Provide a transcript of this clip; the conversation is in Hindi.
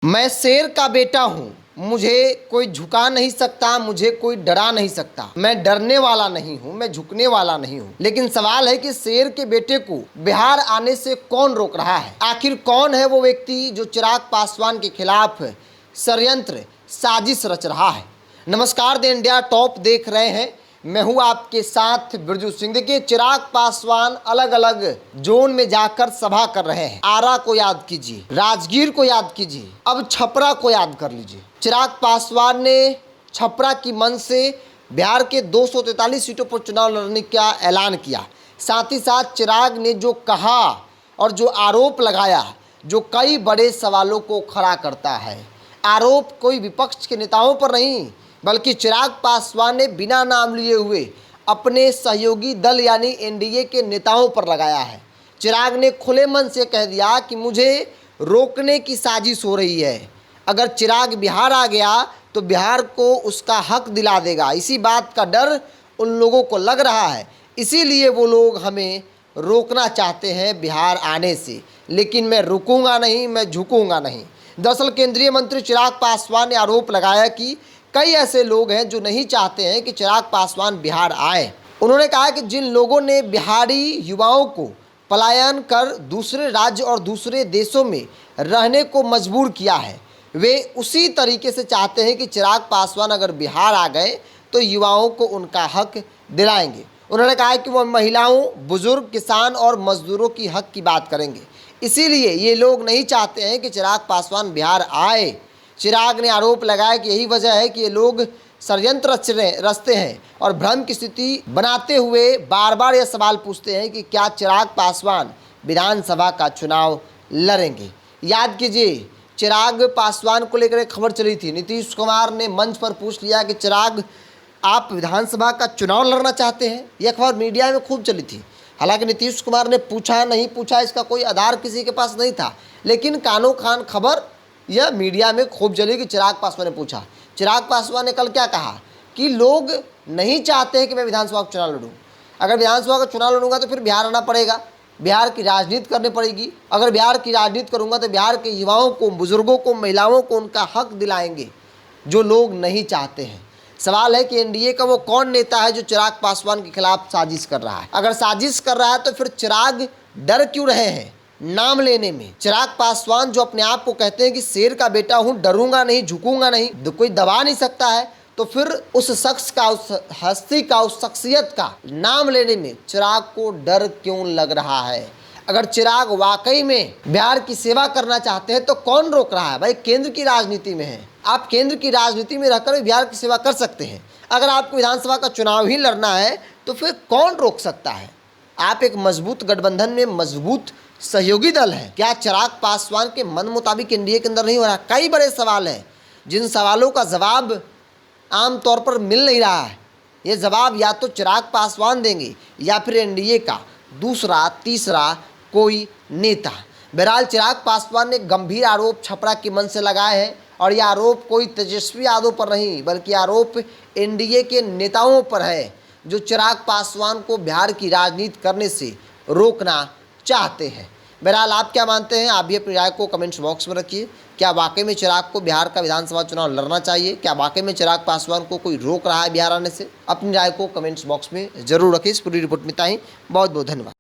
मैं शेर का बेटा हूँ, मुझे कोई झुका नहीं सकता, मुझे कोई डरा नहीं सकता। मैं डरने वाला नहीं हूँ, मैं झुकने वाला नहीं हूँ। लेकिन सवाल है कि शेर के बेटे को बिहार आने से कौन रोक रहा है? आखिर कौन है वो व्यक्ति जो चिराग पासवान के खिलाफ षड्यंत्र साजिश रच रहा है? नमस्कार, द इंडिया टॉप देख रहे हैं। मैं हूं आपके साथ बिरजू सिंह। देखिए, चिराग पासवान अलग अलग जोन में जाकर सभा कर रहे हैं। आरा को याद कीजिए, राजगीर को याद कीजिए, अब छपरा को याद कर लीजिए। चिराग पासवान ने छपरा की मंच से बिहार के 243 सीटों पर चुनाव लड़ने का ऐलान किया। साथ ही साथ चिराग ने जो कहा और जो आरोप लगाया, जो कई बड़े सवालों को खड़ा करता है। आरोप कोई विपक्ष के नेताओं पर नहीं, बल्कि चिराग पासवान ने बिना नाम लिए हुए अपने सहयोगी दल यानी एनडीए के नेताओं पर लगाया है। चिराग ने खुले मन से कह दिया कि मुझे रोकने की साजिश हो रही है। अगर चिराग बिहार आ गया तो बिहार को उसका हक दिला देगा। इसी बात का डर उन लोगों को लग रहा है, इसीलिए वो लोग हमें रोकना चाहते हैं बिहार आने से। लेकिन मैं रुकूंगा नहीं, मैं झुकूंगा नहीं। दरअसल केंद्रीय मंत्री चिराग पासवान ने आरोप लगाया कि कई ऐसे लोग हैं जो नहीं चाहते हैं कि चिराग पासवान बिहार आए। उन्होंने कहा कि जिन लोगों ने बिहारी युवाओं को पलायन कर दूसरे राज्य और दूसरे देशों में रहने को मजबूर किया है, वे उसी तरीके से चाहते हैं कि चिराग पासवान अगर बिहार आ गए तो युवाओं को उनका हक दिलाएंगे। उन्होंने कहा कि वह महिलाओं, बुजुर्ग, किसान और मजदूरोों की हक की बात करेंगे। इसीलिए ये लोग नहीं चाहते हैं कि चिराग पासवान बिहार आए। चिराग ने आरोप लगाया कि यही वजह है कि ये लोग षड्यंत्र रचते हैं और भ्रम की स्थिति बनाते हुए बार बार यह सवाल पूछते हैं कि क्या चिराग पासवान विधानसभा का चुनाव लड़ेंगे। याद कीजिए, चिराग पासवान को लेकर एक खबर चली थी। नीतीश कुमार ने मंच पर पूछ लिया कि चिराग, आप विधानसभा का चुनाव लड़ना चाहते हैं? यह खबर मीडिया में खूब चली थी। हालांकि नीतीश कुमार ने पूछा नहीं पूछा, इसका कोई आधार किसी के पास नहीं था, लेकिन कानो खान खबर यह मीडिया में खूब चली कि चिराग पासवान ने पूछा। चिराग पासवान ने कल क्या कहा कि लोग नहीं चाहते कि मैं विधानसभा का चुनाव लड़ूं। अगर विधानसभा का चुनाव लड़ूंगा तो फिर बिहार आना पड़ेगा, बिहार की राजनीति करनी पड़ेगी। अगर बिहार की राजनीति करूंगा तो बिहार के युवाओं को, बुजुर्गों को, महिलाओं को उनका हक दिलाएंगे, जो लोग नहीं चाहते हैं। सवाल है कि एनडीए का वो कौन नेता है जो चिराग पासवान के खिलाफ साजिश कर रहा है? अगर साजिश कर रहा है तो फिर चिराग डर क्यों रहे हैं नाम लेने में? चिराग पासवान जो अपने आप को कहते हैं कि शेर का बेटा हूं, डरूंगा नहीं, झुकूंगा नहीं, कोई दबा नहीं सकता है, तो फिर उस शख्स का, उस हस्ती का, उस शख्सियत का नाम लेने में चिराग को डर क्यों लग रहा है? अगर चिराग वाकई में बिहार की सेवा करना चाहते हैं तो कौन रोक रहा है? भाई, केंद्र की राजनीति में है, आप केंद्र की राजनीति में रहकर बिहार की सेवा कर सकते हैं। अगर आपको विधानसभा का चुनाव ही लड़ना है तो फिर कौन रोक सकता है? आप एक मजबूत गठबंधन में मजबूत सहयोगी दल है। क्या चिराग पासवान के मन मुताबिक एनडीए के अंदर नहीं हो रहा? कई बड़े सवाल हैं, जिन सवालों का जवाब आमतौर पर मिल नहीं रहा है। ये जवाब या तो चिराग पासवान देंगे या फिर एनडीए का दूसरा, तीसरा कोई नेता। बहरहाल चिराग पासवान ने गंभीर आरोप छपरा की मंच से लगाए हैं और यह आरोप कोई तेजस्वी यादव पर नहीं, बल्कि आरोप एनडीए के नेताओं पर है, जो चिराग पासवान को बिहार की राजनीति करने से रोकना चाहते हैं। बहरहाल आप क्या मानते हैं? आप भी अपनी राय को कमेंट्स बॉक्स में रखिए। क्या वाकई में चिराग को बिहार का विधानसभा चुनाव लड़ना चाहिए? क्या वाकई में चिराग पासवान को कोई रोक रहा है बिहार आने से? अपनी राय को कमेंट्स बॉक्स में जरूर रखिए। इस पूरी रिपोर्ट में इतना ही। बहुत बहुत धन्यवाद।